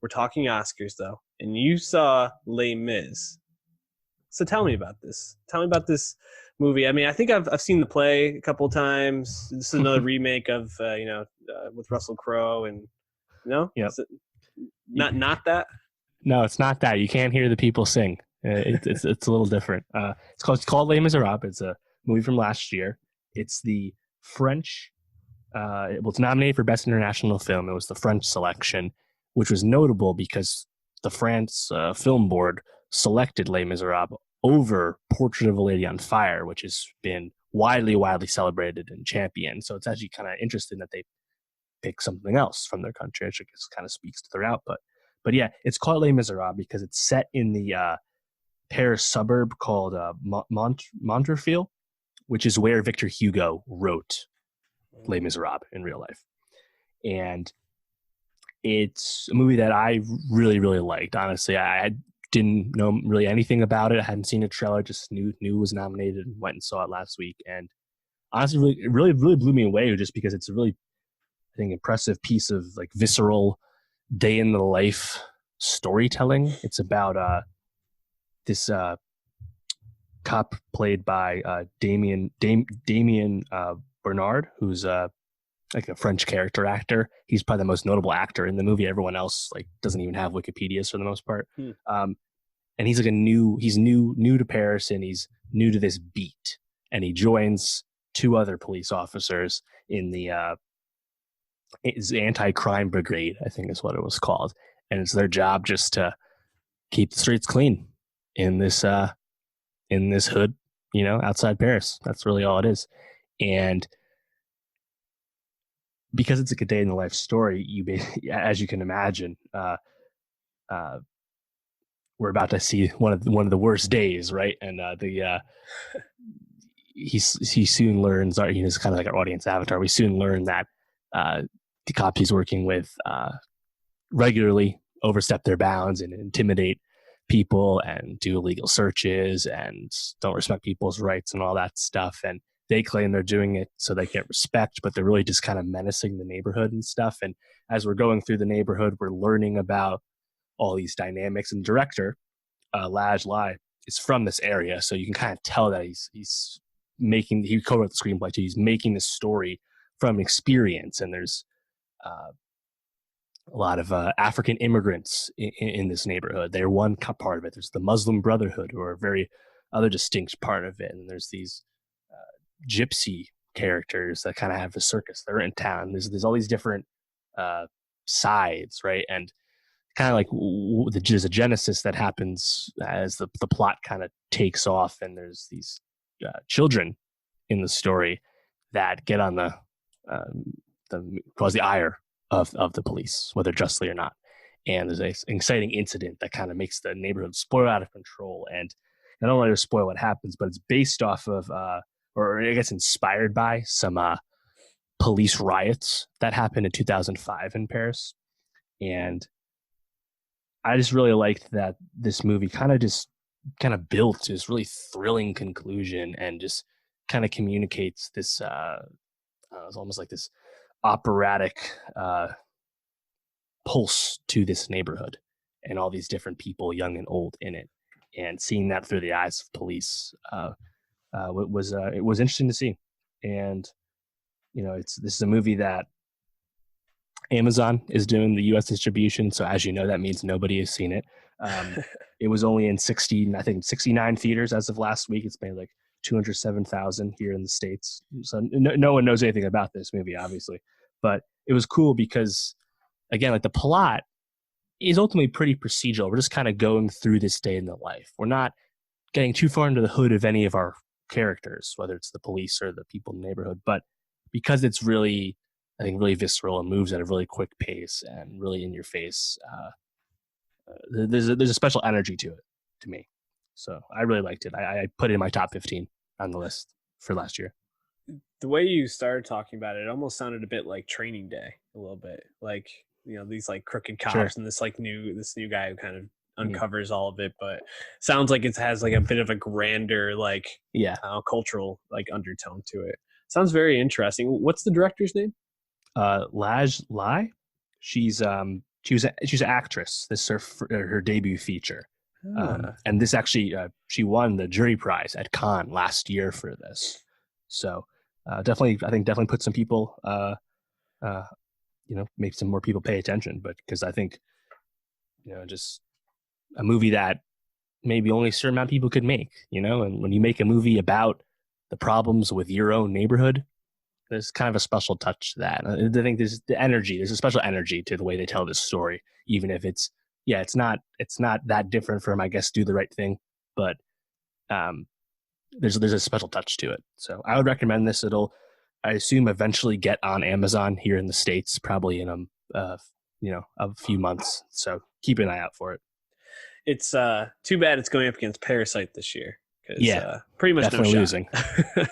We're talking Oscars though, and you saw Les Mis. So tell me about this. Tell me about this movie. I mean, I think I've seen the play a couple times. This is another remake of with Russell Crowe and Yep. is it not that. No, it's not that. You can't hear the people sing. It's a little different. It's called Les Miserables. It's a movie from last year. It's the French. It's nominated for Best International Film. It was the French selection, which was notable because the France Film Board selected Les Miserables over Portrait of a Lady on Fire, which has been widely celebrated and championed. So it's actually kind of interesting that they pick something else from their country, which kind of speaks to their output. But yeah, it's called Les Miserables because it's set in the Paris suburb called Montreuil, which is where Victor Hugo wrote Les Miserables in real life. And it's a movie that I really liked. Honestly, I didn't know really anything about it. I hadn't seen a trailer, just knew it was nominated and went and saw it last week. And honestly, it really blew me away just because it's a really, I think, impressive piece of like visceral day in the life storytelling. It's about this cop played by Damien Bernard, who's like a French character actor. He's probably the most notable actor in the movie. Everyone else like doesn't even have Wikipedias for the most part. And he's like he's new to Paris, and he's new to this beat. And he joins two other police officers in the anti-crime brigade, I think is what it was called. And it's their job just to keep the streets clean in this hood, outside Paris. That's really all it is. And because it's like a day in the life story, as you can imagine, we're about to see one of the worst days, right? And he soon learns, he's kind of like our audience avatar. We soon learn that the cops he's working with regularly overstep their bounds and intimidate people and do illegal searches and don't respect people's rights and all that stuff. And they claim they're doing it so they get respect, but they're really just kind of menacing the neighborhood and stuff. And as we're going through the neighborhood, we're learning about all these dynamics. And director, Laj Lai, is from this area. So you can kind of tell that he co-wrote the screenplay too. He's making this story from experience. And there's a lot of African immigrants in this neighborhood. They're one part of it. There's the Muslim Brotherhood, who are a very other distinct part of it. And there's these gypsy characters that kind of have a circus. They're in town. There's all these different sides, right? And kind of like there's a genesis that happens as the plot kind of takes off, and there's these children in the story that get on the cause the ire of the police, whether justly or not. And there's an exciting incident that kind of makes the neighborhood spoil out of control. And I don't want to spoil what happens, but it's based off of, or I guess inspired by some police riots that happened in 2005 in Paris. And I just really liked that this movie kind of built this really thrilling conclusion and just kind of communicates this, it's almost like this operatic pulse to this neighborhood and all these different people, young and old, in it. And seeing that through the eyes of police it was interesting to see. And this is a movie that Amazon is doing the U.S. distribution, so as you know, that means nobody has seen it. It was only in 69 theaters as of last week. It's made like 207,000 here in the States. So no one knows anything about this movie, obviously, but it was cool because, again, like the plot is ultimately pretty procedural. We're just kind of going through this day in the life. We're not getting too far into the hood of any of our characters, whether it's the police or the people in the neighborhood. But because it's really, I think, really visceral and moves at a really quick pace and really in your face, there's a special energy to it, to me. So I really liked it. I put it in my top 15 on the list for last year. The way you started talking about it, it almost sounded a bit like Training Day, a little bit like, these like crooked cops, sure, and this new guy who kind of uncovers all of it, but sounds like it has like a bit of a grander, like, cultural like undertone to it. Sounds very interesting. What's the director's name? Laj Lai. She's she's an actress. This is her debut feature. Ah. And this actually, she won the jury prize at Cannes last year for this. So definitely put some people, make some more people pay attention. But because I think, just a movie that maybe only a certain amount of people could make, and when you make a movie about the problems with your own neighborhood, there's kind of a special touch to that. I think there's a special energy to the way they tell this story, even if it's not that different from, I guess, Do the Right Thing, but there's a special touch to it. So I would recommend this. I assume, eventually get on Amazon here in the States, probably in a few months. So keep an eye out for it. It's too bad it's going up against Parasite this year. Yeah, pretty much definitely no losing.